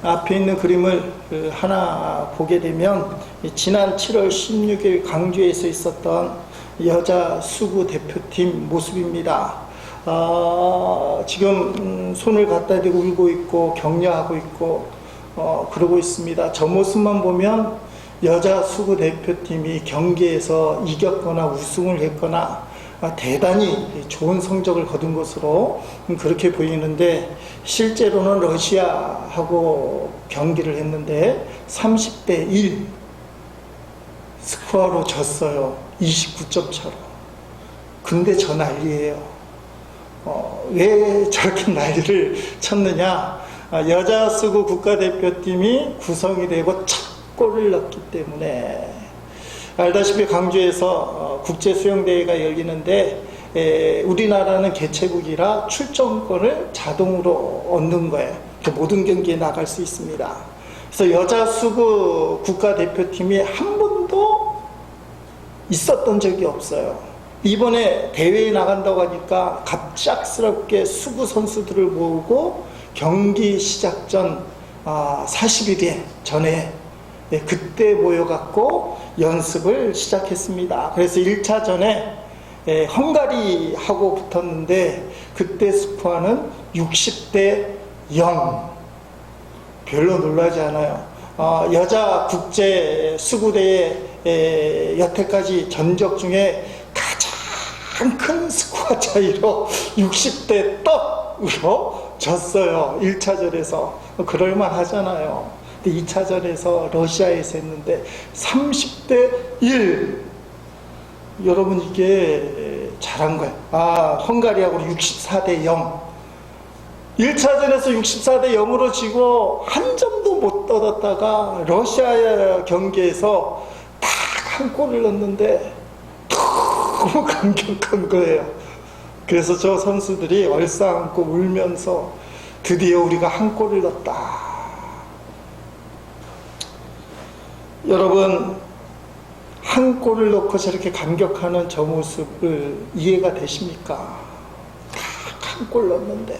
앞에 있는 그림을 하나 보게 되면 지난 7월 16일 광주에서 있었던 여자 수구 대표팀 모습입니다. 지금 손을 갖다 대고 울고 있고 격려하고 있고 그러고 있습니다. 저 모습만 보면 여자 수구 대표팀이 경기에서 이겼거나 우승을 했거나 대단히 좋은 성적을 거둔 것으로 그렇게 보이는데, 실제로는 러시아하고 경기를 했는데 30대 1 스코어로 졌어요. 29점 차로. 근데 저 난리예요. 왜 저렇게 난리를 쳤느냐? 여자 수구 국가대표팀이 구성이 되고 첫 골을 넣기 때문에. 알다시피 광주에서 국제수영대회가 열리는데 우리나라는 개최국이라 출전권을 자동으로 얻는 거예요. 모든 경기에 나갈 수 있습니다. 그래서 여자 수구 국가대표팀이 한 번도 있었던 적이 없어요. 이번에 대회에 나간다고 하니까 갑작스럽게 수구 선수들을 모으고 경기 시작 전 40일 전에 그때 모여갖고 연습을 시작했습니다. 그래서 1차전에 헝가리하고 붙었는데 그때 스코어는 60대 0. 별로 놀라지 않아요. 여자 국제 수구대회 여태까지 전적 중에 가장 큰 스코어 차이로 60대 떡으로 졌어요. 1차전에서. 그럴만 하잖아요. 2차전에서 러시아에서 했는데 30대 1. 여러분, 이게 잘한 거예요. 헝가리하고 64대 0. 1차전에서 64대 0으로 지고 한 점도 못 얻었다가 러시아 경기에서 딱 한 골을 넣었는데 너무 감격한 거예요. 그래서 저 선수들이 얼싸안고 울면서 드디어 우리가 한 골을 넣었다. 여러분, 한 골을 넣고 저렇게 감격하는 저 모습을 이해가 되십니까? 딱 한 골 넣었는데.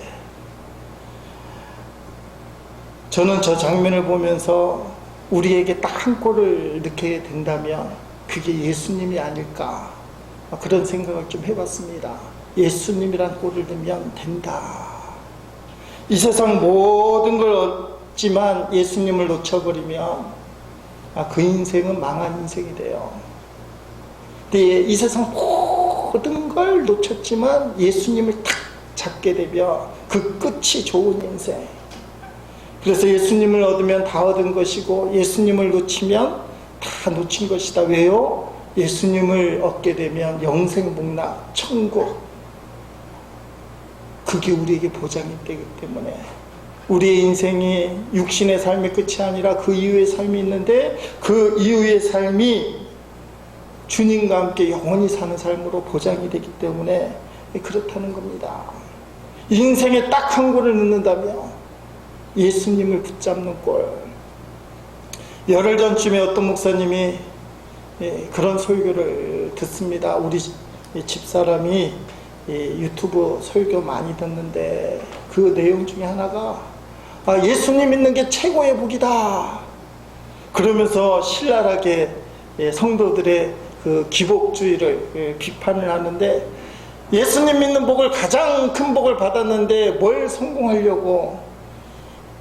저는 저 장면을 보면서 우리에게 딱 한 골을 넣게 된다면 그게 예수님이 아닐까, 그런 생각을 좀 해봤습니다. 예수님이란 골을 넣으면 된다. 이 세상 모든 걸 얻지만 예수님을 놓쳐버리면 그 인생은 망한 인생이 돼요. 근데 이 세상 모든 걸 놓쳤지만 예수님을 딱 잡게 되면 그 끝이 좋은 인생. 그래서 예수님을 얻으면 다 얻은 것이고 예수님을 놓치면 다 놓친 것이다. 왜요? 예수님을 얻게 되면 영생복락, 천국, 그게 우리에게 보장이 되기 때문에 우리의 인생이 육신의 삶의 끝이 아니라 그 이후의 삶이 있는데 그 이후의 삶이 주님과 함께 영원히 사는 삶으로 보장이 되기 때문에 그렇다는 겁니다. 인생에 딱 한 골을 넣는다면 예수님을 붙잡는 골. 열흘 전쯤에 어떤 목사님이 그런 설교를 듣습니다. 우리 집사람이 유튜브 설교 많이 듣는데 그 내용 중에 하나가 예수님 믿는 게 최고의 복이다. 그러면서 신랄하게 성도들의 그 기복주의를 비판을 하는데, 예수님 믿는 복을, 가장 큰 복을 받았는데 뭘 성공하려고.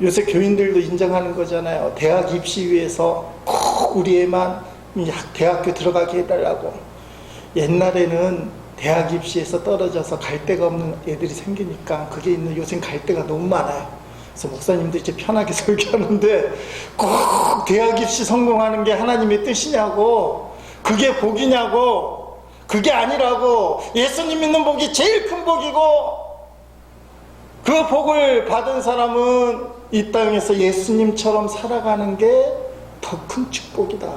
요새 교인들도 인정하는 거잖아요. 대학 입시 위해서 꼭 우리 애만 대학교 들어가게 해달라고. 옛날에는 대학 입시에서 떨어져서 갈 데가 없는 애들이 생기니까 그게 있는, 요즘 갈 데가 너무 많아요. 그래서 목사님도 이제 편하게 설교하는데 꼭 대학 입시 성공하는 게 하나님의 뜻이냐고, 그게 복이냐고. 그게 아니라고. 예수님 믿는 복이 제일 큰 복이고, 그 복을 받은 사람은 이 땅에서 예수님처럼 살아가는 게 더 큰 축복이다.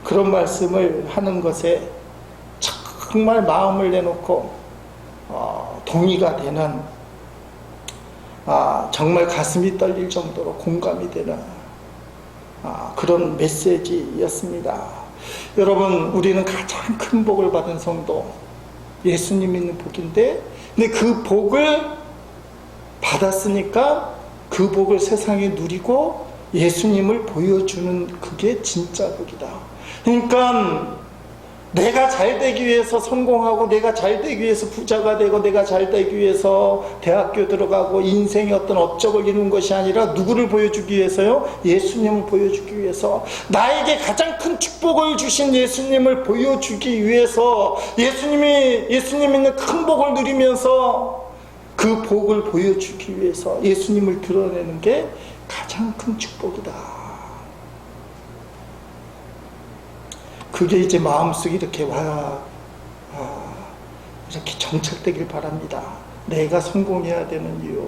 그런 말씀을 하는 것에 정말 마음을 내놓고 동의가 되는, 정말 가슴이 떨릴 정도로 공감이 되는 그런 메시지였습니다. 여러분, 우리는 가장 큰 복을 받은 성도, 예수님 믿는 복인데, 근데 그 복을 받았으니까 그 복을 세상에 누리고 예수님을 보여주는 그게 진짜 복이다. 그러니까 내가 잘 되기 위해서 성공하고 내가 잘 되기 위해서 부자가 되고 내가 잘 되기 위해서 대학교 들어가고 인생의 어떤 업적을 이루는 것이 아니라 누구를 보여주기 위해서요? 예수님을 보여주기 위해서, 나에게 가장 큰 축복을 주신 예수님을 보여주기 위해서, 예수님 있는 큰 복을 누리면서 그 복을 보여주기 위해서 예수님을 드러내는 게 가장 큰 축복이다. 그게 이제 마음속에 이렇게 이렇게 정착되길 바랍니다. 내가 성공해야 되는 이유,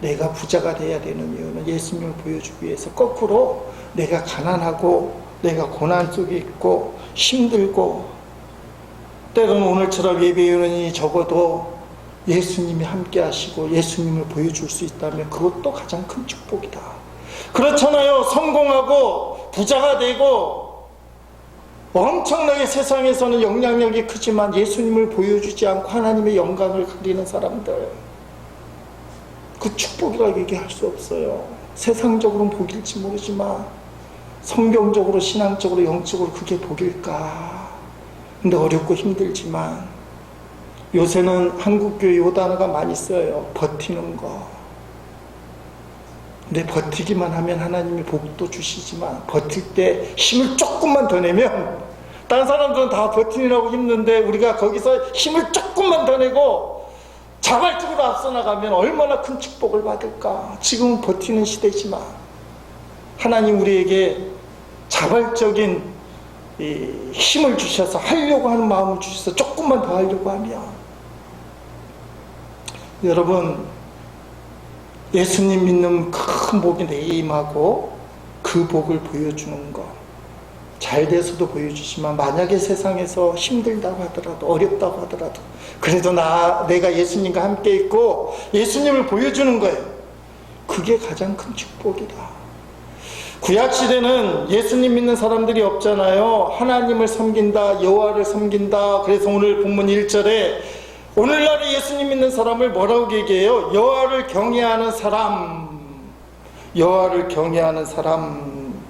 내가 부자가 돼야 되는 이유는 예수님을 보여주기 위해서, 거꾸로 내가 가난하고 내가 고난 속에 있고 힘들고 때로는 오늘처럼 예배위원이 적어도 예수님이 함께 하시고 예수님을 보여줄 수 있다면 그것도 가장 큰 축복이다. 그렇잖아요. 성공하고 부자가 되고 엄청나게 세상에서는 영향력이 크지만 예수님을 보여주지 않고 하나님의 영광을 가리는 사람들, 그 축복이라고 얘기할 수 없어요. 세상적으로는 복일지 모르지만 성경적으로, 신앙적으로, 영적으로 그게 복일까? 근데 어렵고 힘들지만 요새는 한국교회 요 단어가 많이 써요. 버티는 거. 근데 버티기만 하면 하나님이 복도 주시지만 버틸 때 힘을 조금만 더 내면, 다른 사람들은 다 버티느라고 힘든데 우리가 거기서 힘을 조금만 더 내고 자발적으로 앞서 나가면 얼마나 큰 축복을 받을까. 지금은 버티는 시대지만 하나님 우리에게 자발적인 힘을 주셔서 하려고 하는 마음을 주셔서 조금만 더 하려고 하면, 여러분 예수님 믿는 큰 복이 내게 임하고 그 복을 보여주는 것, 잘 돼서도 보여주지만 만약에 세상에서 힘들다고 하더라도 어렵다고 하더라도 그래도 내가 예수님과 함께 있고 예수님을 보여주는 거예요. 그게 가장 큰 축복이다. 구약시대는 예수님 믿는 사람들이 없잖아요. 하나님을 섬긴다, 여호와를 섬긴다. 그래서 오늘 본문 1절에 오늘날의 예수님 믿는 사람을 뭐라고 얘기해요? 여호와를 경외하는 사람. 여호와를 경외하는 사람.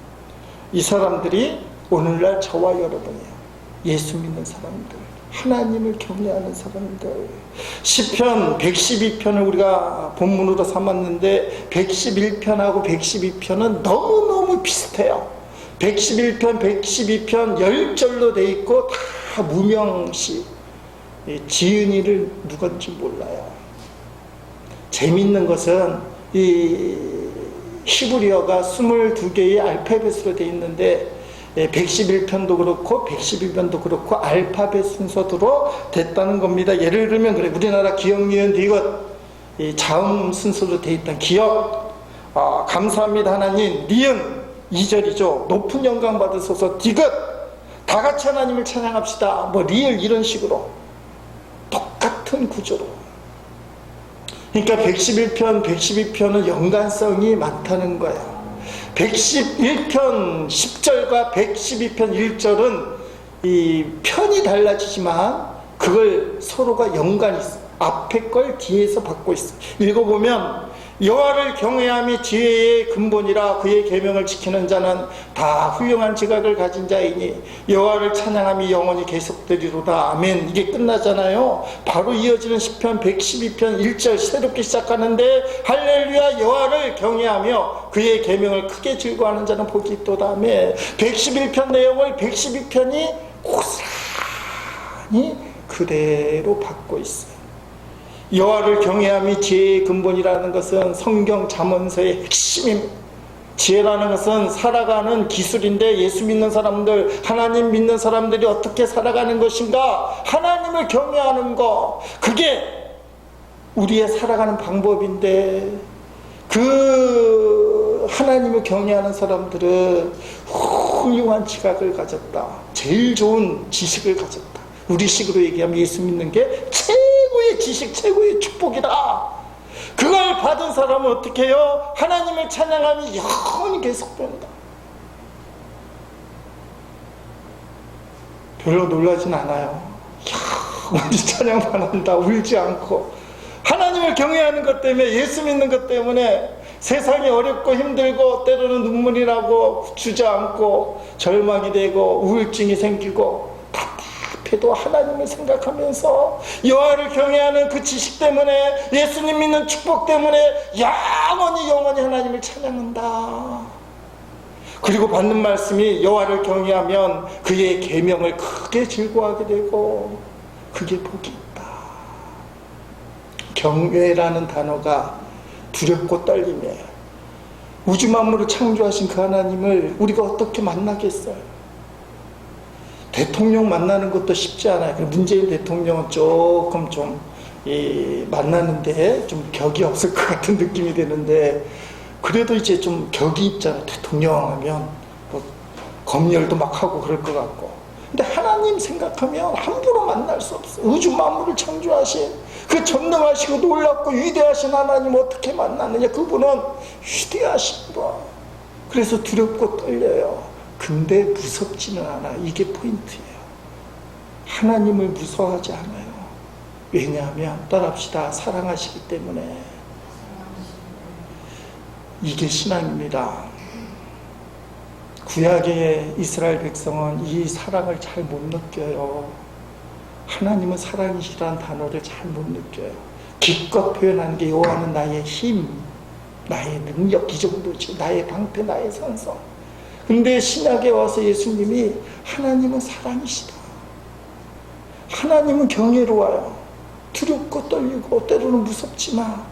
이 사람들이 오늘날 저와 여러분이에요. 예수 믿는 사람들, 하나님을 경외하는 사람들. 시편 112편을 우리가 본문으로 삼았는데 111편하고 112편은 너무너무 비슷해요. 111편, 112편 10절로 돼 있고 다 무명시, 지은이를 누군지 몰라요. 재밌는 것은 이 히브리어가 22개의 알파벳으로 되어 있는데 111편도 그렇고 112편도 그렇고 알파벳 순서대로 됐다는 겁니다. 예를 들면 그래, 우리나라 기억, 니은, 디귿 자음 순서로 되어 있던 기억, 감사합니다 하나님, 니은 2절이죠. 높은 영광 받으소서. 디귿, 다 같이 하나님을 찬양합시다. 뭐 리을 이런 식으로 똑같은 구조로. 그러니까 111편, 112편은 연관성이 많다는 거예요. 111편 10절과 112편 1절은 이 편이 달라지지만 그걸 서로가 연관이 있어요. 앞에 걸 뒤에서 받고 있어요. 읽어보면 여호와를 경외함이 지혜의 근본이라 그의 계명을 지키는 자는 다 훌륭한 지각을 가진 자이니 여호와를 찬양함이 영원히 계속되리로다. 아멘. 이게 끝나잖아요. 바로 이어지는 시편 112편 1절 새롭게 시작하는데 할렐루야 여호와를 경외하며 그의 계명을 크게 즐거워하는 자는 복이 있도다. 아멘. 111편 내용을 112편이 고스란히 그대로 받고 있어요. 여호와를 경외함이 지혜의 근본이라는 것은 성경 잠언서의 핵심입니다. 지혜라는 것은 살아가는 기술인데 예수 믿는 사람들, 하나님 믿는 사람들이 어떻게 살아가는 것인가? 하나님을 경외하는 것, 그게 우리의 살아가는 방법인데, 그 하나님을 경외하는 사람들은 훌륭한 지각을 가졌다. 제일 좋은 지식을 가졌다. 우리식으로 얘기하면 예수 믿는 게 최고의 지식, 최고의 축복이다. 그걸 받은 사람은 어떻게 해요? 하나님을 찬양함이 영원히 계속된다. 별로 놀라진 않아요. 영원히 찬양만 한다. 울지 않고. 하나님을 경외하는 것 때문에, 예수 믿는 것 때문에 세상이 어렵고 힘들고 때로는 눈물이 나고 주저앉고 절망이 되고 우울증이 생기고 답답해도 하나님을 생각하면서 여호와를 경외하는 그 지식 때문에, 예수님 믿는 축복 때문에 영원히 하나님을 찬양한다. 그리고 받는 말씀이 여호와를 경외하면 그의 계명을 크게 즐거워하게 되고 그게 복이 있다. 경외라는 단어가 두렵고 떨리며 우주 만물을 창조하신 그 하나님을 우리가 어떻게 만나겠어요? 대통령 만나는 것도 쉽지 않아요. 문재인 대통령은 조금 좀 만나는데 좀 격이 없을 것 같은 느낌이 드는데, 그래도 이제 좀 격이 있잖아요. 대통령 하면 뭐 검열도 막 하고 그럴 것 같고. 근데 하나님 생각하면 함부로 만날 수 없어요. 우주 만물을 창조하신 그 전능하시고 놀랍고 위대하신 하나님 어떻게 만나느냐. 그분은 위대하신 분. 그래서 두렵고 떨려요. 근데 무섭지는 않아요. 이게 포인트예요. 하나님을 무서워하지 않아요. 왜냐하면 따라합시다. 사랑하시기 때문에. 이게 신앙입니다. 구약의 이스라엘 백성은 이 사랑을 잘 못 느껴요. 하나님은 사랑이시라는 단어를 잘 못 느껴요. 기껏 표현하는 게 여호와는 나의 힘, 나의 능력, 이 정도지. 나의 방패, 나의 산성. 근데 신약에 와서 예수님이 하나님은 사랑이시다. 하나님은 경외로워요. 두렵고 떨리고 때로는 무섭지만,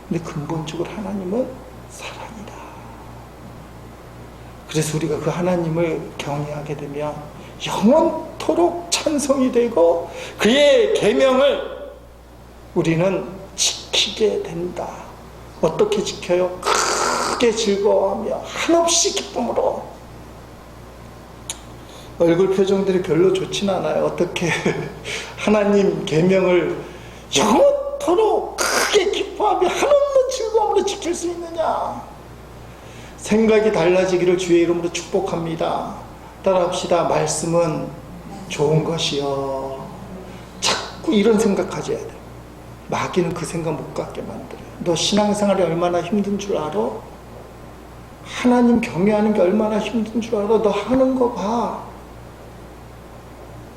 근데 근본적으로 하나님은 사랑이다. 그래서 우리가 그 하나님을 경외하게 되면 영원토록 찬송이 되고 그의 계명을 우리는 지키게 된다. 어떻게 지켜요? 크게 즐거워하며 한없이 기쁨으로. 얼굴 표정들이 별로 좋진 않아요. 어떻게 하나님 계명을 영원토록 크게 기뻐하며 한없는 즐거움으로 지킬 수 있느냐. 생각이 달라지기를 주의 이름으로 축복합니다. 따라합시다. 말씀은 좋은 것이요. 자꾸 이런 생각 가져야 돼. 마귀는 그 생각 못 갖게 만들어요. 너 신앙생활이 얼마나 힘든 줄 알아? 하나님 경외하는 게 얼마나 힘든 줄 알아? 너 하는 거 봐.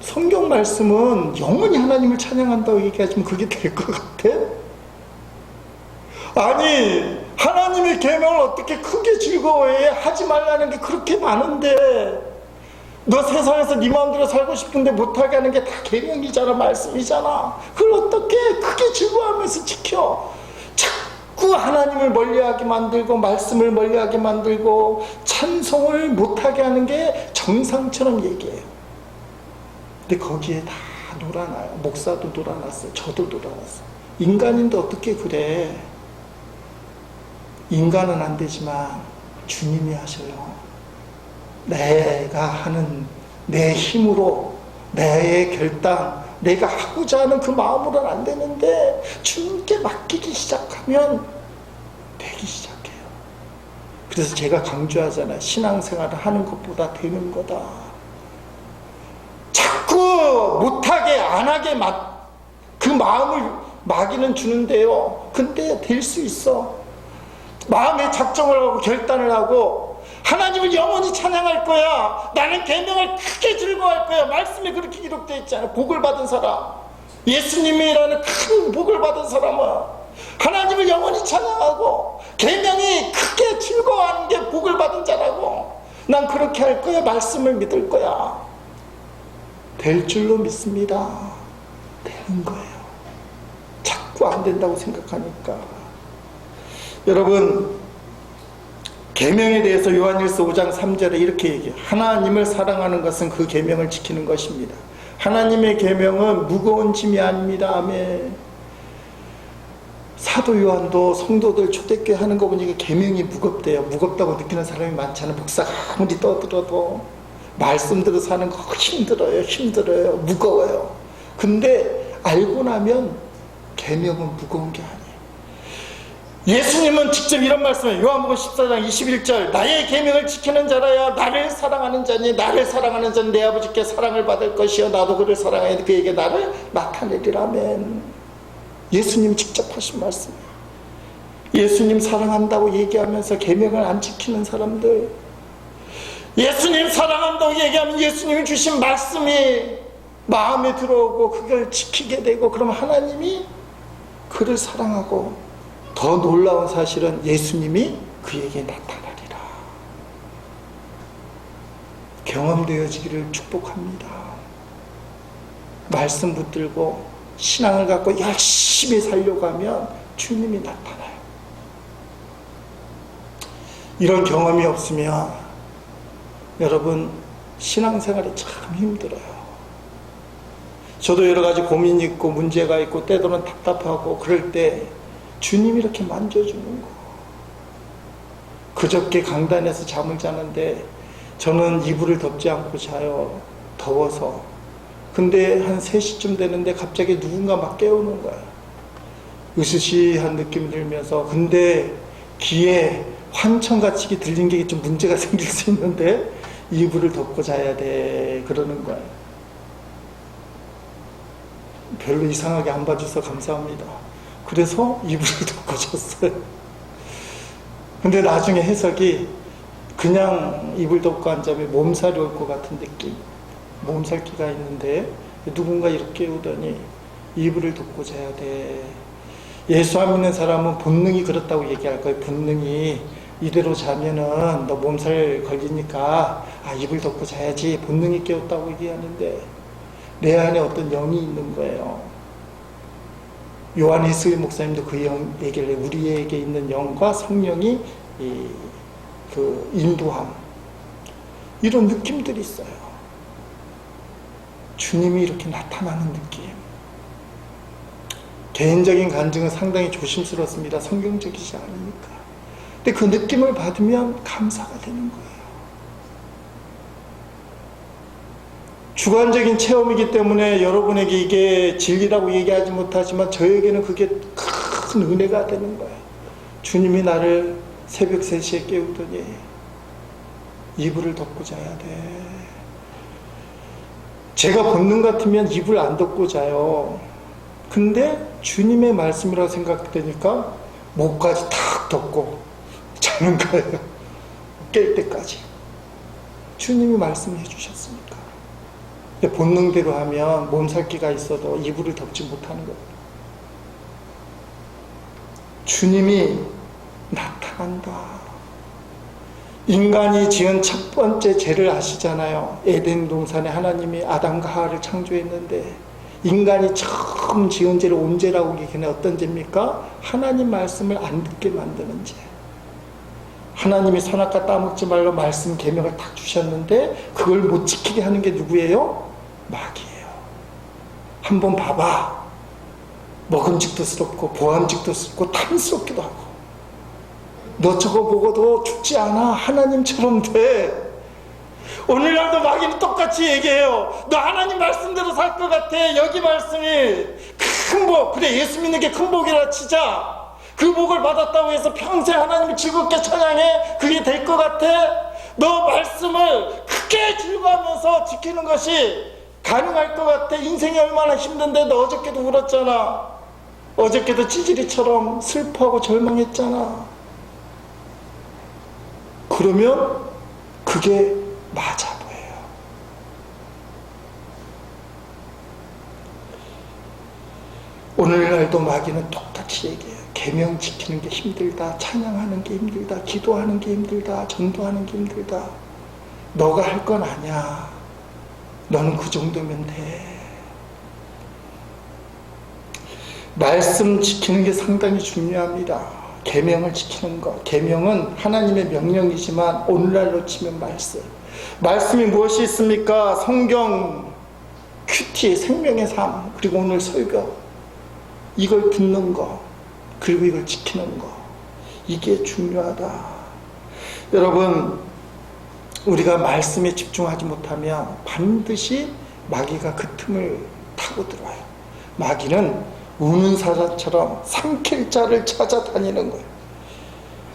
성경 말씀은 영원히 하나님을 찬양한다고 얘기하지만 그게 될 것 같아? 아니, 하나님의 계명을 어떻게 크게 즐거워해? 하지 말라는 게 그렇게 많은데, 너 세상에서 네 마음대로 살고 싶은데 못하게 하는 게 다 계명이잖아, 말씀이잖아. 그걸 어떻게 크게 즐거워하면서 지켜? 자꾸 하나님을 멀리하게 만들고 말씀을 멀리하게 만들고 찬송을 못하게 하는 게 정상처럼 얘기해요. 근데 거기에 다 놀아나요. 목사도 놀아났어요. 저도 놀아났어요. 인간인데 어떻게 그래? 인간은 안 되지만 주님이 하셔요. 내가 하는 내 힘으로, 내 결단, 내가 하고자 하는 그 마음으로는 안 되는데 주님께 맡기기 시작하면 되기 시작해요. 그래서 제가 강조하잖아요. 신앙생활을 하는 것보다 되는 거다. 자꾸 못하게 안 하게 그 마음을 마귀는 주는데요. 근데 될 수 있어. 마음의 작정을 하고 결단을 하고 하나님을 영원히 찬양할 거야. 나는 계명을 크게 즐거워할 거야. 말씀에 그렇게 기록되어 있잖아요. 복을 받은 사람, 예수님이라는 큰 복을 받은 사람은 하나님을 영원히 찬양하고 계명이 크게 즐거워하는 게 복을 받은 자라고. 난 그렇게 할 거야. 말씀을 믿을 거야. 될 줄로 믿습니다. 되는 거예요. 자꾸 안 된다고 생각하니까. 여러분, 계명에 대해서 요한일서 5장 3절에 이렇게 얘기해요. 하나님을 사랑하는 것은 그 계명을 지키는 것입니다. 하나님의 계명은 무거운 짐이 아닙니다. 아멘. 사도 요한도 성도들 초대교회 하는 거 보니까 계명이 무겁대요. 무겁다고 느끼는 사람이 많잖아요. 목사가 아무리 떠들어도 말씀 들어 사는 거 힘들어요. 무거워요. 근데 알고 나면 계명은 무거운 게 아니에요. 예수님은 직접 이런 말씀을 요한복음 14장 21절 나의 계명을 지키는 자라야 나를 사랑하는 자니 나를 사랑하는 자는 내 아버지께 사랑을 받을 것이요 나도 그를 사랑하여 그에게 나를 나타내리라면. 예수님이 직접 하신 말씀이에요. 예수님 사랑한다고 얘기하면서 계명을 안 지키는 사람들, 예수님 사랑한다고 얘기하면 예수님이 주신 말씀이 마음에 들어오고 그걸 지키게 되고, 그럼 하나님이 그를 사랑하고, 더 놀라운 사실은 예수님이 그에게 나타나리라. 경험되어지기를 축복합니다. 말씀 붙들고 신앙을 갖고 열심히 살려고 하면 주님이 나타나요. 이런 경험이 없으면 여러분 신앙생활이 참 힘들어요. 저도 여러 가지 고민이 있고 문제가 있고 때로는 답답하고 그럴 때 주님이 이렇게 만져주는 거. 그저께 강단에서 잠을 자는데 저는 이불을 덮지 않고 자요. 더워서. 근데 한 3시쯤 되는데 갑자기 누군가 막 깨우는 거야. 으스시한 느낌이 들면서. 근데 귀에 환청같이 들린 게 좀 문제가 생길 수 있는데 이불을 덮고 자야 돼. 그러는 거야. 별로 이상하게 안 봐줘서 감사합니다. 그래서 이불을 덮고 잤어요. 근데 나중에 해석이 그냥 이불 덮고 앉으면 몸살이 올 것 같은 느낌, 몸살기가 있는데 누군가 이렇게 깨우더니 이불을 덮고 자야 돼. 예수 안 믿는 사람은 본능이 그렇다고 얘기할 거예요. 본능이 이대로 자면은 너 몸살 걸리니까 이불 덮고 자야지, 본능이 깨웠다고 얘기하는데 내 안에 어떤 영이 있는 거예요. 요한 해수의 목사님도 그 영 얘기를 해요. 우리에게 있는 영과 성령이 그 인도함, 이런 느낌들이 있어요. 주님이 이렇게 나타나는 느낌. 개인적인 간증은 상당히 조심스럽습니다. 성경적이지 않으니까. 근데 그 느낌을 받으면 감사가 되는 거예요. 주관적인 체험이기 때문에 여러분에게 이게 진리라고 얘기하지 못하지만 저에게는 그게 큰 은혜가 되는 거예요. 주님이 나를 새벽 3시에 깨우더니 이불을 덮고 자야 돼. 제가 본능 같으면 이불 안 덮고 자요. 근데 주님의 말씀이라고 생각되니까 목까지 탁 덮고 자는 거예요. 깰 때까지. 주님이 말씀해 주셨으니까. 본능대로 하면 몸살기가 있어도 이불을 덮지 못하는 거예요. 주님이 나타난다. 인간이 지은 첫 번째 죄를 아시잖아요. 에덴 동산에 하나님이 아담과 하와를 창조했는데 인간이 처음 지은 죄를 온 죄라고 얘기하는 어떤 죄입니까? 하나님 말씀을 안 듣게 만드는 죄. 하나님이 선악과 따먹지 말고 말씀 계명을 딱 주셨는데 그걸 못 지키게 하는 게 누구예요? 마귀예요. 한번 봐봐. 먹음직스럽고 보암직스럽고 탐스럽기도 하고, 너 저거 보고도 죽지 않아. 하나님처럼 돼. 오늘날도 마귀는 똑같이 얘기해요. 너 하나님 말씀대로 살 것 같아. 여기 말씀이 큰 복. 그래, 예수 믿는 게 큰 복이라 치자. 그 복을 받았다고 해서 평생 하나님을 즐겁게 찬양해? 그게 될 것 같아? 너 말씀을 크게 즐거워하면서 지키는 것이 가능할 것 같아? 인생이 얼마나 힘든데. 너 어저께도 울었잖아. 어저께도 찌질이처럼 슬퍼하고 절망했잖아. 그러면 그게 맞아 보여요. 오늘날도 마귀는 똑같이 얘기해요. 계명 지키는 게 힘들다, 찬양하는 게 힘들다, 기도하는 게 힘들다, 전도하는 게 힘들다. 너가 할 건 아니야. 너는 그 정도면 돼. 말씀 지키는 게 상당히 중요합니다. 계명을 지키는 것. 계명은 하나님의 명령이지만 오늘날로 치면 말씀. 말씀이 무엇이 있습니까? 성경, 큐티, 생명의 삶, 그리고 오늘 설교. 이걸 듣는 것, 그리고 이걸 지키는 것. 이게 중요하다. 여러분, 우리가 말씀에 집중하지 못하면 반드시 마귀가 그 틈을 타고 들어와요. 마귀는 우는 사자처럼 삼킬 자를 찾아다니는 거예요.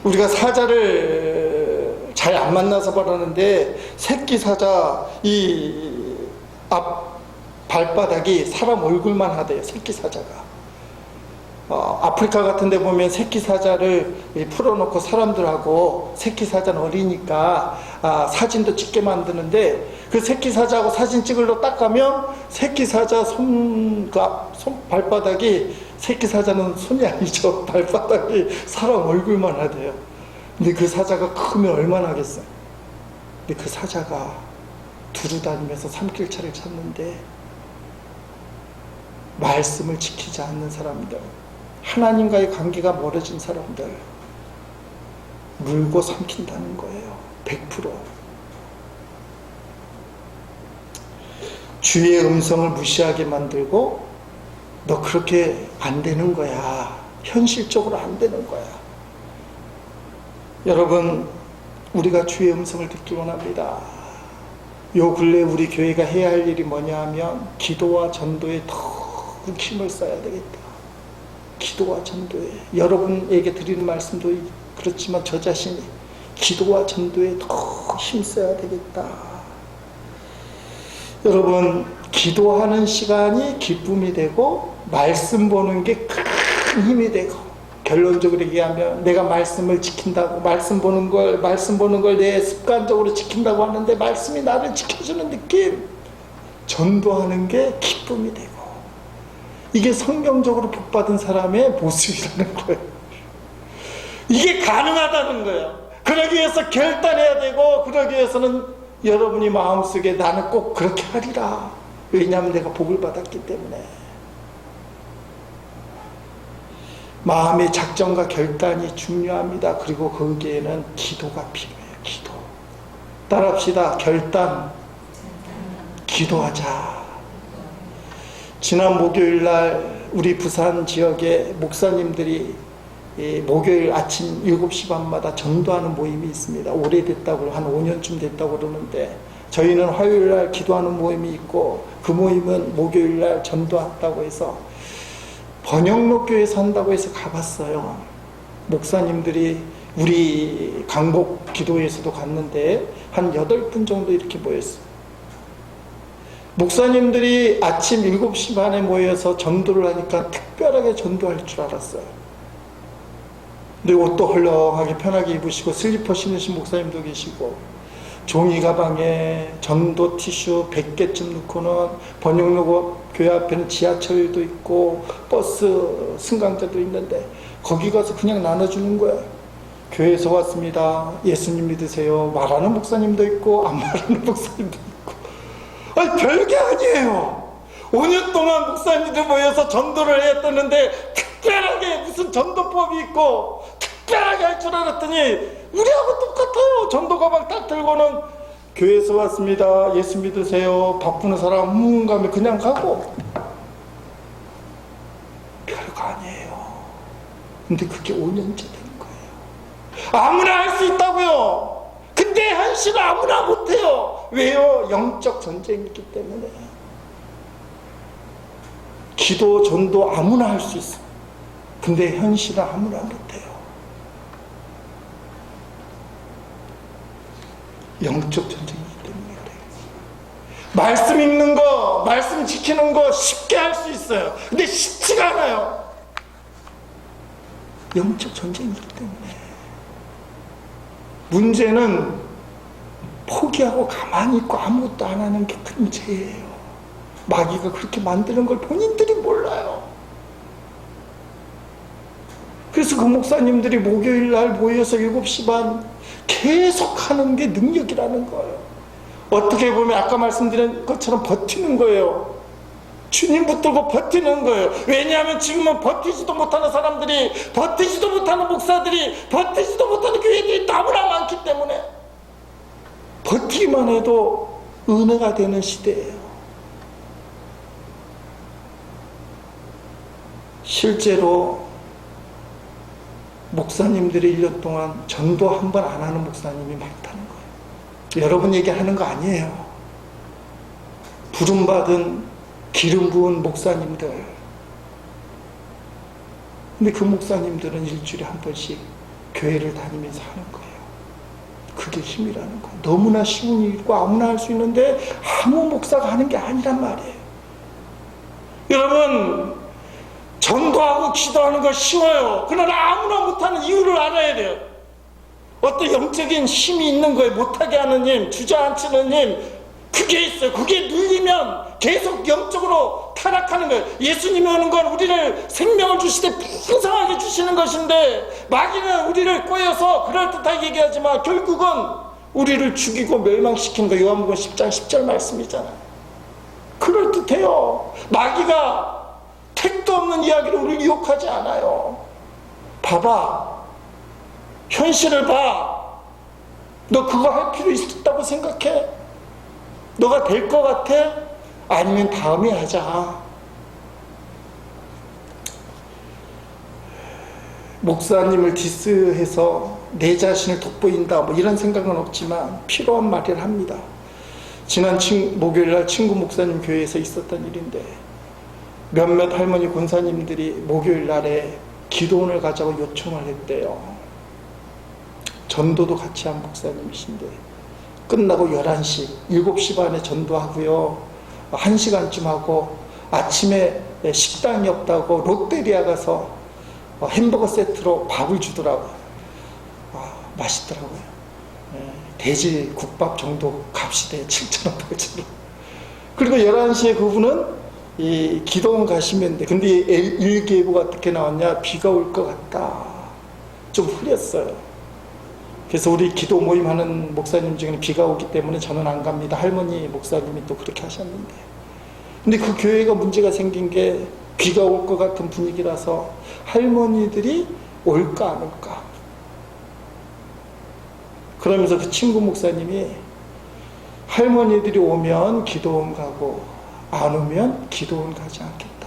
우리가 사자를 잘 안 만나서 그러는데 새끼 사자 이 앞 발바닥이 사람 얼굴만 하대요. 새끼 사자가. 아프리카 같은 데 보면 새끼 사자를 풀어놓고 사람들하고 새끼 사자는 어리니까 사진도 찍게 만드는데 그 새끼 사자하고 사진 찍으러 딱 가면 새끼 사자 손 발바닥이 새끼 사자는 손이 아니죠. 발바닥이 사람 얼굴만 하대요. 근데 그 사자가 크면 얼마나 하겠어요. 근데 그 사자가 두루 다니면서 산길차를 찾는데 말씀을 지키지 않는 사람들, 하나님과의 관계가 멀어진 사람들 물고 삼킨다는 거예요. 100%. 주의 음성을 무시하게 만들고 너 그렇게 안 되는 거야. 현실적으로 안 되는 거야. 여러분, 우리가 주의 음성을 듣기 원합니다. 요 근래 우리 교회가 해야 할 일이 뭐냐 하면 기도와 전도에 더욱 힘을 써야 되겠다. 기도와 전도에, 여러분에게 드리는 말씀도 그렇지만 저 자신이 기도와 전도에 더 힘써야 되겠다. 여러분, 기도하는 시간이 기쁨이 되고 말씀 보는 게 큰 힘이 되고, 결론적으로 얘기하면 내가 말씀을 지킨다고, 말씀 보는 걸 내 습관적으로 지킨다고 하는데 말씀이 나를 지켜주는 느낌, 전도하는 게 기쁨이 되고, 이게 성경적으로 복받은 사람의 모습이라는 거예요. 이게 가능하다는 거예요. 그러기 위해서 결단해야 되고, 그러기 위해서는 여러분이 마음속에 나는 꼭 그렇게 하리라. 왜냐하면 내가 복을 받았기 때문에. 마음의 작정과 결단이 중요합니다. 그리고 거기에는 기도가 필요해요. 기도. 따라합시다. 결단, 기도하자. 지난 목요일날 우리 부산 지역에 목사님들이 목요일 아침 7시 반마다 전도하는 모임이 있습니다. 오래됐다고, 한 5년쯤 됐다고 그러는데, 저희는 화요일날 기도하는 모임이 있고 그 모임은 목요일날 전도한다고 해서 번영록 교회 산다고 해서 가봤어요. 목사님들이 우리 강복 기도회에서도 갔는데 한 8분 정도 이렇게 모였어요. 목사님들이 아침 7시 반에 모여서 전도를 하니까 특별하게 전도할 줄 알았어요. 근데 옷도 헐렁하게 편하게 입으시고 슬리퍼 신으신 목사님도 계시고, 종이 가방에 전도 티슈 100개쯤 넣고는 번영록 교회 앞에는 지하철도 있고 버스 승강자도 있는데 거기 가서 그냥 나눠주는 거야. 교회에서 왔습니다. 예수님 믿으세요. 말하는 목사님도 있고 안 말하는 목사님도 있고. 아니, 별게 아니에요. 5년 동안 목사님들 모여서 전도를 했었는데 특별하게 무슨 전도법이 있고 특별하게 할 줄 알았더니 우리하고 똑같아요. 전도 가방 딱 들고는 교회에서 왔습니다. 예수 믿으세요. 바쁘는 사람 가면 그냥 가고. 별거 아니에요. 근데 그게 5년째 된 거예요. 아무나 할 수 있다고요. 근데 현실은 아무나 못해요. 왜요? 영적 전쟁이 있기 때문에. 기도, 전도 아무나 할 수 있어. 근데 현실은 아무나 못해요. 영적 전쟁이기 때문에 그래요. 말씀 읽는 거, 말씀 지키는 거 쉽게 할 수 있어요. 근데 쉽지가 않아요. 영적 전쟁이기 때문에. 문제는 포기하고 가만히 있고 아무것도 안 하는 게 큰 죄예요. 마귀가 그렇게 만드는 걸 본인들이 몰라요. 그래서 그 목사님들이 목요일 날 모여서 7시 반 계속 하는 게 능력이라는 거예요. 어떻게 보면 아까 말씀드린 것처럼 버티는 거예요. 주님 붙들고 버티는 거예요. 왜냐하면 지금은 버티지도 못하는 사람들이, 버티지도 못하는 목사들이, 버티지도 못하는 교회들이 너무나 많기 때문에 버티기만 해도 은혜가 되는 시대예요. 실제로 목사님들이 1년 동안 전도 한 번 안 하는 목사님이 많다는 거예요. 여러분 얘기하는 거 아니에요. 부름받은 기름 부은 목사님들. 근데 그 목사님들은 일주일에 한 번씩 교회를 다니면서 하는 거예요. 그게 힘이라는 거예요. 너무나 쉬운 일이고 아무나 할 수 있는데 아무 목사가 하는 게 아니란 말이에요. 여러분, 전도하고 기도하는 거 쉬워요. 그러나 아무나 못하는 이유를 알아야 돼요. 어떤 영적인 힘이 있는 거예요. 못하게 하는 힘, 주저앉히는 힘, 그게 있어요. 그게 눌리면 계속 영적으로 타락하는 거예요. 예수님이 오는 건 우리를 생명을 주시되 풍성하게 주시는 것인데, 마귀는 우리를 꼬여서 그럴듯하게 얘기하지만 결국은 우리를 죽이고 멸망시키는 거예요. 요한복음 10장 10절 말씀이잖아요. 그럴듯해요. 마귀가 택도 없는 이야기로 우리를 유혹하지 않아요. 봐봐, 현실을 봐. 너 그거 할 필요 있었다고 생각해? 너가 될 것 같아? 아니면 다음에 하자. 목사님을 디스해서 내 자신을 돋보인다 뭐 이런 생각은 없지만 필요한 말을 합니다. 지난 목요일날 친구 목사님 교회에서 있었던 일인데, 몇몇 할머니 권사님들이 목요일날에 기도원을 가자고 요청을 했대요. 전도도 같이 한 목사님이신데, 끝나고 11시, 7시 반에 전도하고요, 1시간쯤 하고 아침에 식당이 없다고 롯데리아 가서 햄버거 세트로 밥을 주더라고요. 맛있더라고요. 돼지 국밥 정도 값이 돼. 7,000원, 8,000원. 그리고 11시에 그분은 이 기도원 가시면 돼. 근데 일기예보가 어떻게 나왔냐? 비가 올 것 같다. 좀 흐렸어요. 그래서 우리 기도 모임 하는 목사님 중에는 비가 오기 때문에 저는 안 갑니다. 할머니 목사님이 또 그렇게 하셨는데. 근데 그 교회가 문제가 생긴 게 비가 올 것 같은 분위기라서 할머니들이 올까 안 올까. 그러면서 그 친구 목사님이 할머니들이 오면 기도원 가고 안 오면 기도원 가지 않겠다.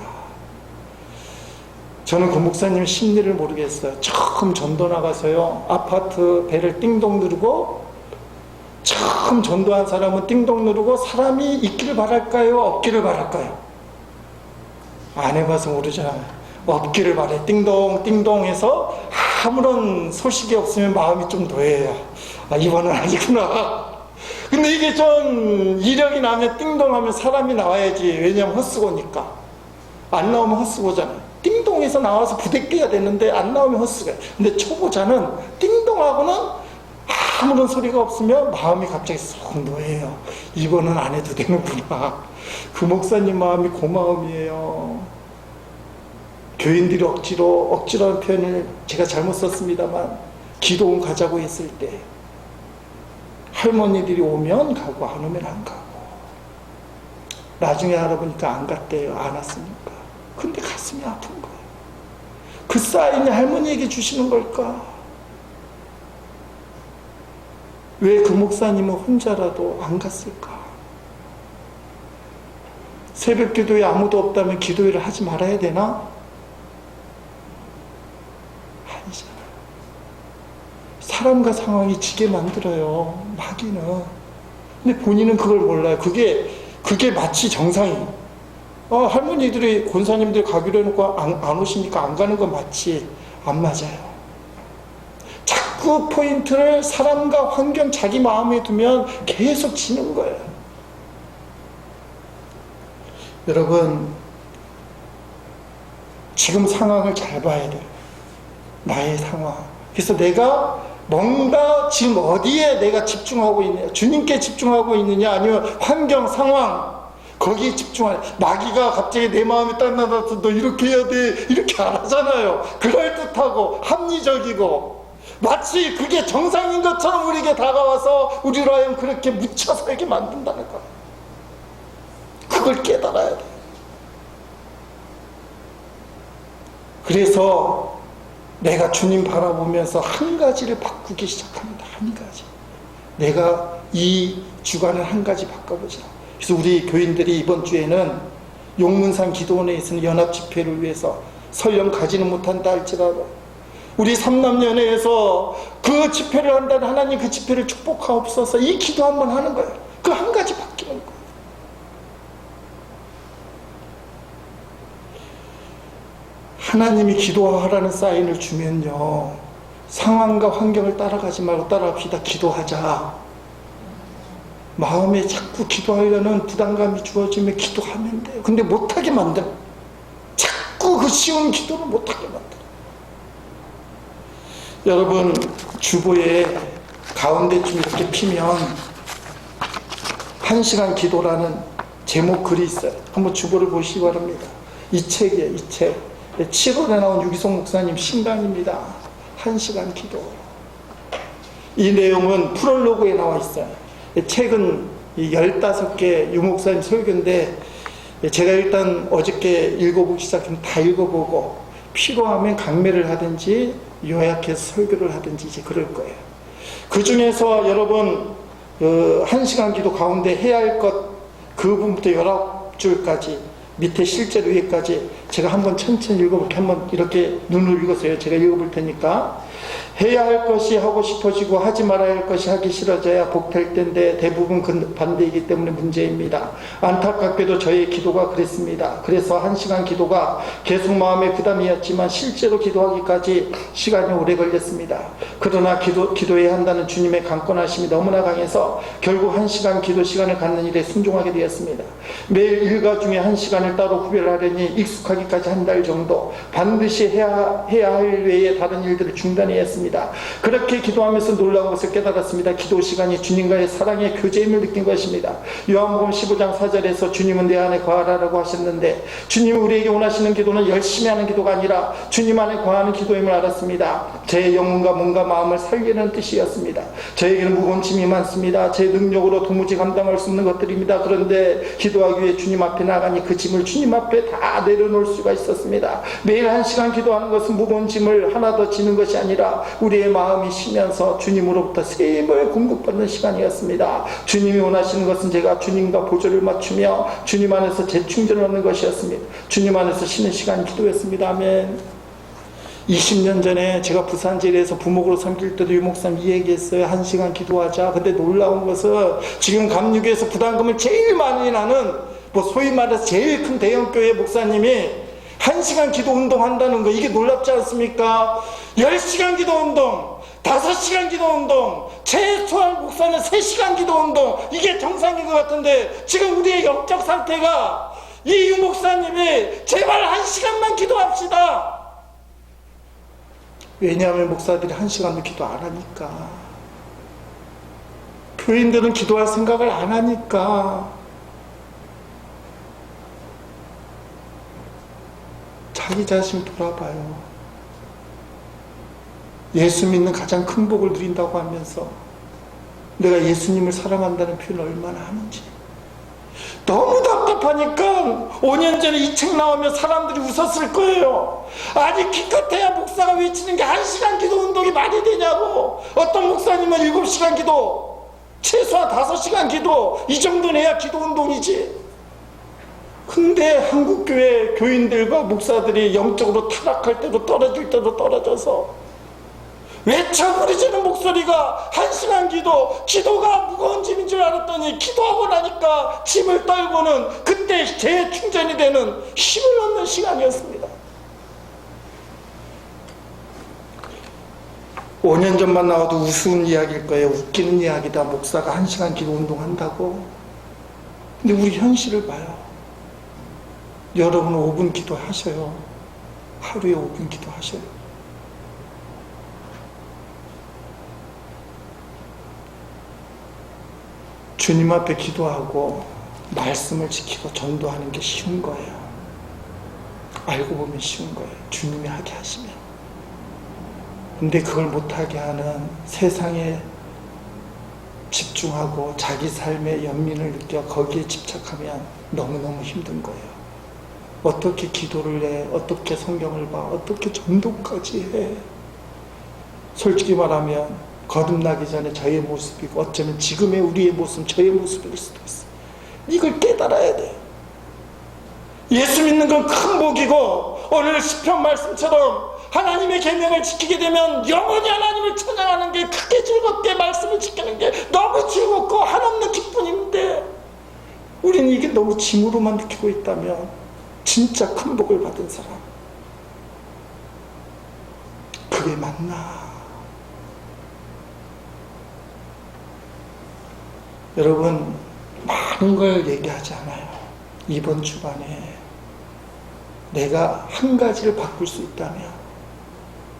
저는 그 목사님 심리를 모르겠어요. 처음 전도 나가서요, 아파트 벨을 띵동 누르고, 처음 전도한 사람은 띵동 누르고 사람이 있기를 바랄까요? 없기를 바랄까요? 안 해봐서 모르잖아요. 없기를 바래. 띵동 띵동 해서 아무런 소식이 없으면 마음이 좀 놓여요. 이번은 아니구나. 근데 이게 좀 이력이 나면 띵동 하면 사람이 나와야지. 왜냐면 헛수고니까. 안 나오면 헛수고잖아요. 띵동에서 나와서 부대껴야 되는데 안 나오면 헛수고예요. 근데 초보자는 띵동하고는 아무런 소리가 없으면 마음이 갑자기 쏙 놓여요. 이번은 안 해도 되는구나. 그 목사님 마음이 고마움이에요. 교인들이 억지로 하는 표현을 제가 잘못 썼습니다만, 기도원 가자고 했을 때 할머니들이 오면 가고 안 오면 안 가고, 나중에 알아보니까 안 갔대요. 안 왔으니까. 근데 가슴이 아픈 거예요. 그 사인이 할머니에게 주시는 걸까? 왜 그 목사님은 혼자라도 안 갔을까? 새벽 기도에 아무도 없다면 기도회를 하지 말아야 되나? 아니잖아요. 사람과 상황이 지게 만들어요, 마귀는. 근데 본인은 그걸 몰라요. 그게 마치 정상이에요. 할머니들이, 권사님들 가기로 해놓고 안 오시니까 안 가는 건 맞지. 안 맞아요. 자꾸 포인트를 사람과 환경, 자기 마음에 두면 계속 지는 거예요. 여러분, 지금 상황을 잘 봐야 돼요. 나의 상황. 그래서 내가 뭔가 지금 어디에 내가 집중하고 있느냐, 주님께 집중하고 있느냐, 아니면 환경, 상황, 거기에 집중하냐. 마귀가 갑자기 내 마음에 딱 나타나서 너 이렇게 해야 돼, 이렇게 안 하잖아요. 그럴듯하고 합리적이고 마치 그게 정상인 것처럼 우리에게 다가와서 우리로 하여금 그렇게 묻혀 살게 만든다는 거예요. 그걸 깨달아야 돼요. 그래서 내가 주님 바라보면서 한 가지를 바꾸기 시작합니다. 한 가지. 내가 이 주간을 한 가지 바꿔보자. 그래서 우리 교인들이 이번 주에는 용문산 기도원에 있는 연합 집회를 위해서 설령 가지는 못한다 할지라도 우리 삼남연회에서 그 집회를 한다는 하나님, 그 집회를 축복하옵소서, 이 기도 한번 하는 거예요. 그 한 가지 바뀌는 거예요. 하나님이 기도하라는 사인을 주면요, 상황과 환경을 따라가지 말고 따라갑시다. 기도하자. 마음에 자꾸 기도하려는 부담감이 주어지면 기도하면 돼요. 근데 못하게 만들어. 자꾸 그 쉬운 기도를 못하게 만들어. 여러분, 주보에 가운데쯤 이렇게 피면 1시간 기도라는 제목 글이 있어요. 한번 주보를 보시기 바랍니다. 이 책이에요, 이 책. 7월에 나온 유기성 목사님 신강입니다. 1시간 기도. 이 내용은 프롤로그에 나와 있어요. 책은 15개 유목사님 설교인데 제가 일단 어저께 읽어보기 시작하면 다 읽어보고 필요하면 강매를 하든지 요약해서 설교를 하든지 이제 그럴 거예요. 그 중에서 여러분 1시간 기도 가운데 해야 할 것 그 부분부터 19줄까지 밑에 실제로 위에까지 제가 한번 천천히 읽어볼게요. 한번 이렇게 눈을 읽으세요. 제가 읽어볼 테니까. 해야 할 것이 하고 싶어지고 하지 말아야 할 것이 하기 싫어져야 복될 텐데 대부분 반대이기 때문에 문제입니다. 안타깝게도 저의 기도가 그랬습니다. 그래서 1시간 기도가 계속 마음의 부담이었지만 실제로 기도하기까지 시간이 오래 걸렸습니다. 그러나 기도해야 한다는 주님의 강권하심이 너무나 강해서 결국 1시간 기도 시간을 갖는 일에 순종하게 되었습니다. 매일 일과 중에 1시간을 따로 구별하려니 익숙하기까지 한 달 정도 반드시 해야 할 외에 다른 일들을 중단해야 했습니다. 그렇게 기도하면서 놀라운 것을 깨달았습니다. 기도 시간이 주님과의 사랑의 교제임을 느낀 것입니다. 요한복음 15장 4절에서 주님은 내 안에 거하라고 하셨는데 주님이 우리에게 원하시는 기도는 열심히 하는 기도가 아니라 주님 안에 거하는 기도임을 알았습니다. 제 영혼과 몸과 마음을 살리는 뜻이었습니다. 저에게는 무거운 짐이 많습니다. 제 능력으로 도무지 감당할 수 없는 것들입니다. 그런데 기도하기 위해 주님 앞에 나가니 그 짐을 주님 앞에 다 내려놓을 수가 있었습니다. 매일 1시간 기도하는 것은 무거운 짐을 하나 더 지는 것이 아니라 우리의 마음이 쉬면서 주님으로부터 새 힘을 공급받는 시간이었습니다. 주님이 원하시는 것은 제가 주님과 보조를 맞추며 주님 안에서 재충전을 얻는 것이었습니다. 주님 안에서 쉬는 시간 기도였습니다. 아멘. 20년 전에 제가 부산제리에서 부목으로 섬길 때도 유목사님 이 얘기했어요. 1시간 기도하자. 근데 놀라운 것은 지금 감리교에서 부담금을 제일 많이 나는 소위 말해서 제일 큰 대형교회 목사님이 1시간 기도 운동 한다는 거, 이게 놀랍지 않습니까? 10시간 기도 운동, 5시간 기도 운동, 최소한 목사는 3시간 기도 운동, 이게 정상인 것 같은데 지금 우리의 영적 상태가 이 유목사님이 제발 1시간만 기도합시다. 왜냐하면 목사들이 1시간도 기도 안 하니까. 교인들은 기도할 생각을 안 하니까. 자기 자신 돌아봐요. 예수 믿는 가장 큰 복을 누린다고 하면서 내가 예수님을 사랑한다는 표현을 얼마나 하는지. 너무 답답하니까 5년 전에 이 책 나오면 사람들이 웃었을 거예요. 아니 기껏해야 목사가 외치는 게 1시간 기도 운동이 말이 되냐고. 어떤 목사님은 7시간 기도, 최소한 5시간 기도, 이 정도는 해야 기도 운동이지. 근데 한국교회 교인들과 목사들이 영적으로 타락할 때도 떨어질 때도 떨어져서 외쳐 부르짖는 목소리가 1시간 기도가 무거운 짐인 줄 알았더니 기도하고 나니까 짐을 떨고는 그때 재충전이 되는 힘을 얻는 시간이었습니다. 5년 전만 나와도 우스운 이야기일 거예요. 웃기는 이야기다. 목사가 1시간 기도 운동한다고. 근데 우리 현실을 봐요. 여러분 5분 기도하셔요. 하루에 5분 기도하셔요. 주님 앞에 기도하고 말씀을 지키고 전도하는 게 쉬운 거예요. 알고 보면 쉬운 거예요. 주님이 하게 하시면. 근데 그걸 못하게 하는 세상에 집중하고 자기 삶의 연민을 느껴 거기에 집착하면 너무너무 힘든 거예요. 어떻게 기도를 해? 어떻게 성경을 봐? 어떻게 전도까지 해? 솔직히 말하면 거듭나기 전에 저의 모습이고 어쩌면 지금의 우리의 모습은 저의 모습일 수도 있어요. 이걸 깨달아야 돼요. 예수 믿는 건 큰 복이고 오늘 시편 말씀처럼 하나님의 계명을 지키게 되면 영원히 하나님을 찬양하는 게 크게 즐겁게 말씀을 지키는 게 너무 즐겁고 한없는 기쁨인데 우리는 이게 너무 짐으로만 느끼고 있다면 진짜 큰 복을 받은 사람, 그게 맞나? 여러분 많은 걸 얘기하지 않아요. 이번 주간에 내가 한 가지를 바꿀 수 있다면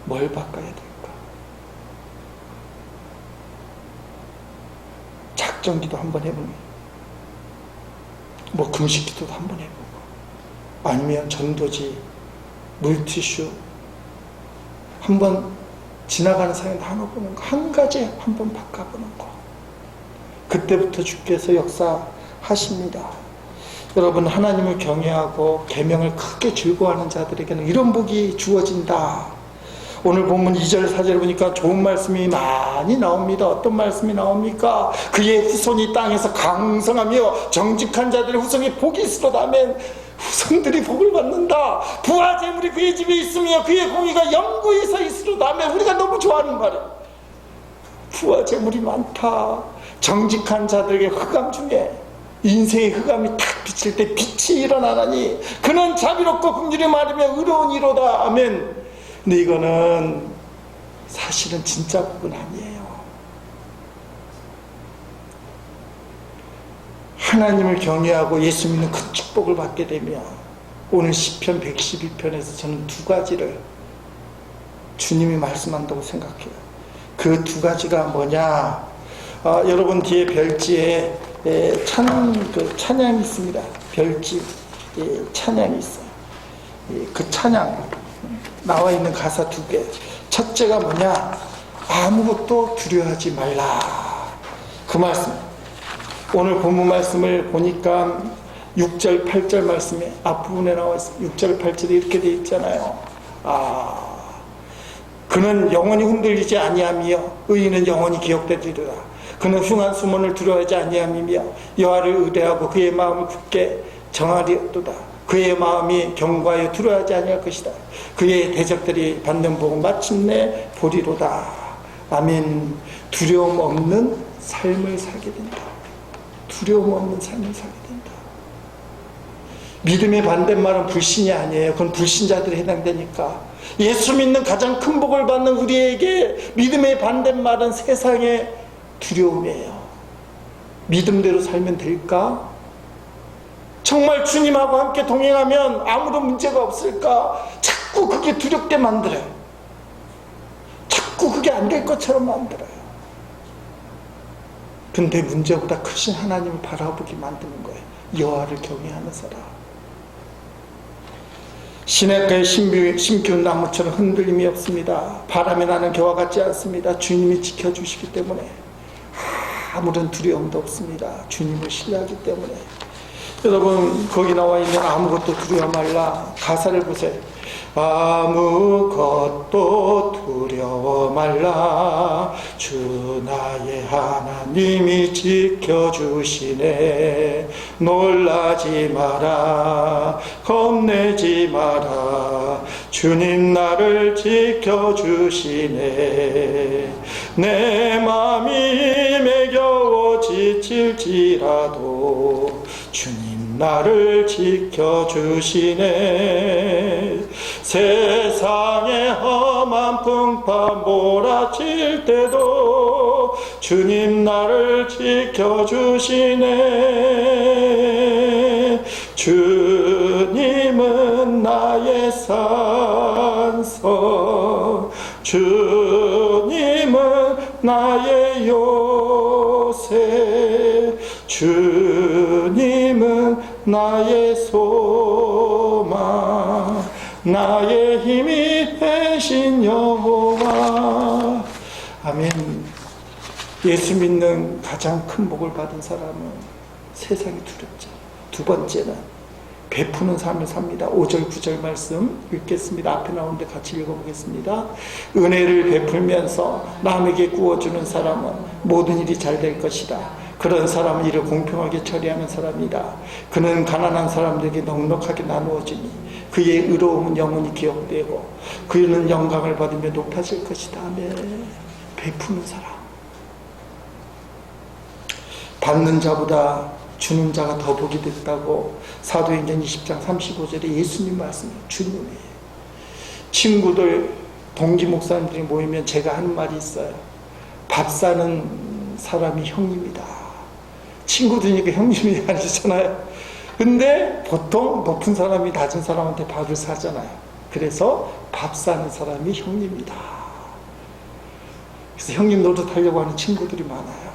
뭘 바꿔야 될까? 작정기도 한번 해보는, 뭐 금식기도도 한번 해보고, 아니면 전도지, 물티슈 한번 지나가는 사람이 나눠보는 거, 한 가지 한번 바꿔보는 거. 그때부터 주께서 역사하십니다. 여러분, 하나님을 경외하고 계명을 크게 즐거워하는 자들에게는 이런 복이 주어진다. 오늘 본문 2절 4절 보니까 좋은 말씀이 많이 나옵니다. 어떤 말씀이 나옵니까? 그의 후손이 땅에서 강성하며 정직한 자들의 후손이 복이 있으로다면 후손들이 복을 받는다. 부와 재물이 그의 집에 있으며 그의 공의가 영구히 서 있으로다면, 우리가 너무 좋아하는 말이에요. 부와 재물이 많다. 정직한 자들에게 흑암 중에 인생의 흑암이 탁 비칠 때 빛이 일어나나니 그는 자비롭고 긍휼히 말하며 의로운 이로다. 아멘. 근데 이거는 사실은 진짜 복은 아니에요. 하나님을 경외하고 예수 믿는 큰 축복을 받게 되면, 오늘 시편 112편에서 저는 두 가지를 주님이 말씀한다고 생각해요. 그 두 가지가 뭐냐? 여러분 뒤에 별지에 찬양이 있습니다. 별지 찬양이 있어요. 그 찬양 나와 있는 가사 두 개. 첫째가 뭐냐? 아무것도 두려워하지 말라. 그 말씀. 오늘 본문 말씀을 보니까 6절 8절 말씀이 앞부분에 나와 있어요. 6절 8절에 이렇게 되어 있잖아요. 그는 영원히 흔들리지 아니하며 의인은 영원히 기억되리라. 그는 흉한 수mon을 두려워하지 아니함이며 여호와를 의뢰하고 그의 마음을 굳게 정하리로다. 그의 마음이 경고하여 두려워하지 아니할 것이다. 그의 대적들이 받는 복은 마침내 보리로다. 아멘. 두려움 없는 삶을 살게 된다. 두려움 없는 삶을 살게 된다. 믿음의 반대말은 불신이 아니에요. 그건 불신자들에 해당되니까. 예수 믿는 가장 큰 복을 받는 우리에게 믿음의 반대말은 세상의 두려움이에요. 믿음대로 살면 될까? 정말 주님하고 함께 동행하면 아무런 문제가 없을까? 자꾸 그게 두렵게 만들어요. 자꾸 그게 안 될 것처럼 만들어요. 근데 문제보다 크신 하나님을 바라보게 만드는 거예요. 여호와를 경외하는 사람. 시냇가에 심기운 나무처럼 흔들림이 없습니다. 바람에 나는 겨와 같지 않습니다. 주님이 지켜주시기 때문에 아무런 두려움도 없습니다. 주님을 신뢰하기 때문에. 여러분, 거기 나와 있는 아무것도 두려워 말라 가사를 보세요. 아무것도 두려워 말라. 주 나의 하나님이 지켜주시네. 놀라지 마라. 겁내지 마라. 주님 나를 지켜주시네. 내 맘이 매겨워 지칠지라도 주님 나를 지켜주시네. 세상의 험한 풍파 몰아칠 때도 주님 나를 지켜주시네. 주님은 나의 산성, 주님은 나의 요새, 주님은 나의 소망, 나의 힘이 되신 여호와. 아멘. 예수 믿는 가장 큰 복을 받은 사람은 세상이 두렵죠. 두 번째는 베푸는 삶을 삽니다. 5절 9절 말씀 읽겠습니다. 앞에 나오는데 같이 읽어보겠습니다. 은혜를 베풀면서 남에게 구워주는 사람은 모든 일이 잘 될 것이다. 그런 사람은 이를 공평하게 처리하는 사람이다. 그는 가난한 사람들에게 넉넉하게 나누어지니 그의 의로움은 영원히 기억되고 그는 영광을 받으며 높아질 것이다. 네. 베푸는 사람. 받는 자보다 주는 자가 더 복이 됐다고 사도행전 20장 35절에 예수님 말씀이에요. 주님이에요. 친구들, 동기 목사님들이 모이면 제가 하는 말이 있어요. 밥 사는 사람이 형님이다. 친구들이니까 형님이 아니잖아요. 근데 보통 높은 사람이 낮은 사람한테 밥을 사잖아요. 그래서 밥 사는 사람이 형님이다. 그래서 형님 노릇하려고 하는 친구들이 많아요.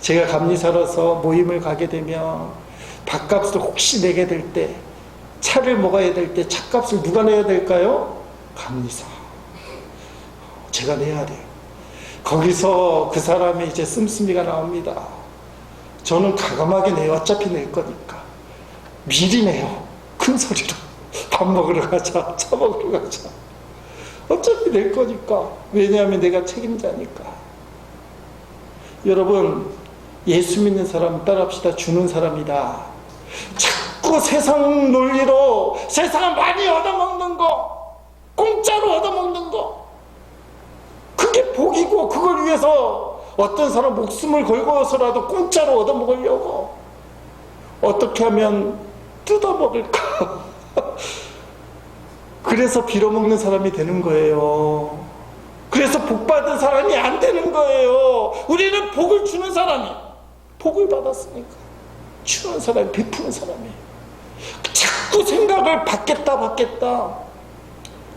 제가 감리사로서 모임을 가게 되면 밥값을 혹시 내게 될 때, 차를 먹어야 될 때 차값을 누가 내야 될까요? 감리사. 제가 내야 돼요. 거기서 그 사람의 이제 씀씀이가 나옵니다. 저는 가감하게 내요. 어차피 낼 거니까. 미리 내요. 큰 소리로. 밥 먹으러 가자. 차 먹으러 가자. 어차피 낼 거니까. 왜냐하면 내가 책임자니까. 여러분, 예수 믿는 사람 따라합시다. 주는 사람이다. 자꾸 세상 논리로 세상 많이 얻어먹는 거, 공짜로 얻어먹는 거, 그게 복이고, 그걸 위해서 어떤 사람 목숨을 걸고서라도 공짜로 얻어먹으려고 어떻게 하면 뜯어먹을까. 그래서 빌어먹는 사람이 되는 거예요. 그래서 복받은 사람이 안 되는 거예요. 우리는 복을 주는 사람이, 복을 받았으니까 주는 사람이, 베푸는 사람이. 자꾸 생각을 받겠다.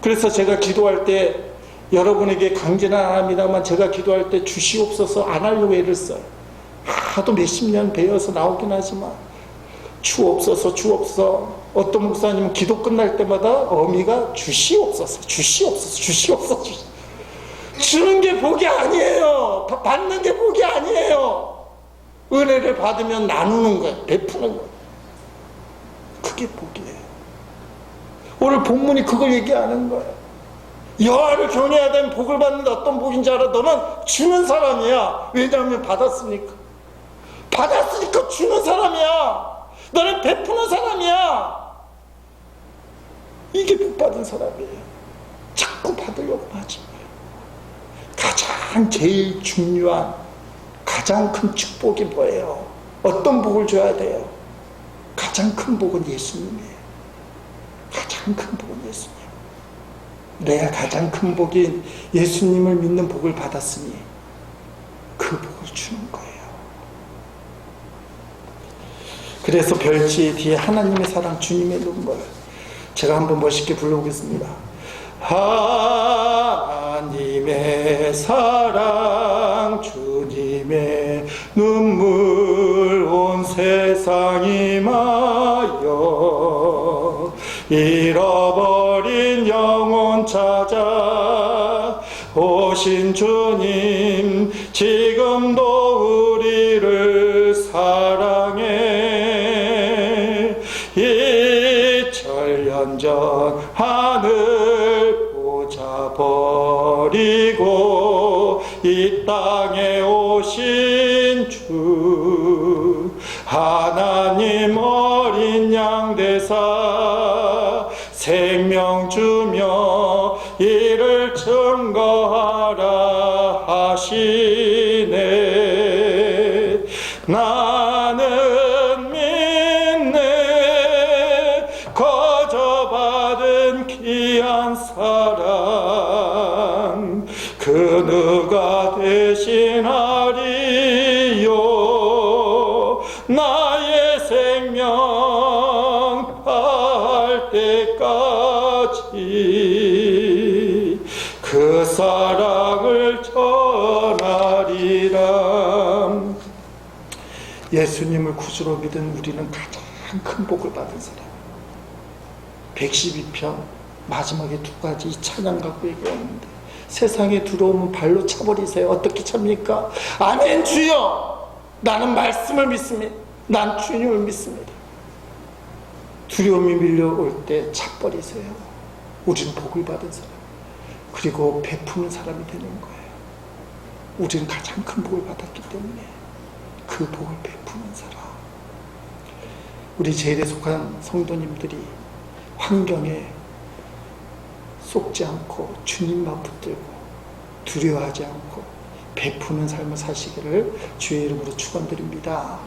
그래서 제가 기도할 때, 여러분에게 강제는 안 합니다만, 제가 기도할 때 주시옵소서 안 하려고 애를 써요. 하도 몇십 년 배워서 나오긴 하지만, 주옵소서. 어떤 목사님은 기도 끝날 때마다 어미가 주시옵소서. 주는 게 복이 아니에요. 받는 게 복이 아니에요. 은혜를 받으면 나누는 거예요. 베푸는 거예요. 그게 복이에요. 오늘 본문이 그걸 얘기하는 거예요. 여호와를 경외해야 되면 복을 받는데 어떤 복인지 알아? 너는 주는 사람이야. 왜냐하면 받았으니까 주는 사람이야. 너는 베푸는 사람이야. 이게 복받은 사람이에요. 자꾸 받으려고 하지 마요. 가장 제일 중요한, 가장 큰 축복이 뭐예요? 어떤 복을 줘야 돼요? 가장 큰 복은 예수님이에요. 가장 큰 복은 예수님. 내가 가장 큰 복인 예수님을 믿는 복을 받았으니 그 복을 주는 거예요. 그래서 별지 뒤에 하나님의 사랑, 주님의 눈물, 제가 한번 멋있게 불러보겠습니다. 하나님의 사랑, 주님의 눈물, 온 세상이 마여 잃어버린 영혼 찾아 오신 주님, 지금도 우리를 사랑해. 2000년 전 하늘 보자 버리고 이 땅에 오신 주, 하나님 어린 양 되사 생명 주며 이를 증거하라 하시네. 나는 믿네. 거저받은 귀한 사랑, 그 누가 대신하리요. 나의 생명 할 때까지 그 사랑을 전하리라. 예수님을 구주로 믿은 우리는 가장 큰 복을 받은 사람. 112편 마지막에 두 가지 이 찬양 갖고 얘기하는데, 세상에 들어오면 발로 차버리세요. 어떻게 찹니까? 아멘 주여, 나는 말씀을 믿습니다. 난 주님을 믿습니다. 두려움이 밀려올 때 차버리세요. 우리는 복을 받은 사람, 그리고 베푸는 사람이 되는 거예요. 우리는 가장 큰 복을 받았기 때문에 그 복을 베푸는 사람. 우리 제일에 속한 성도님들이 환경에 속지 않고 주님만 붙들고 두려워하지 않고 베푸는 삶을 사시기를 주의 이름으로 축원드립니다.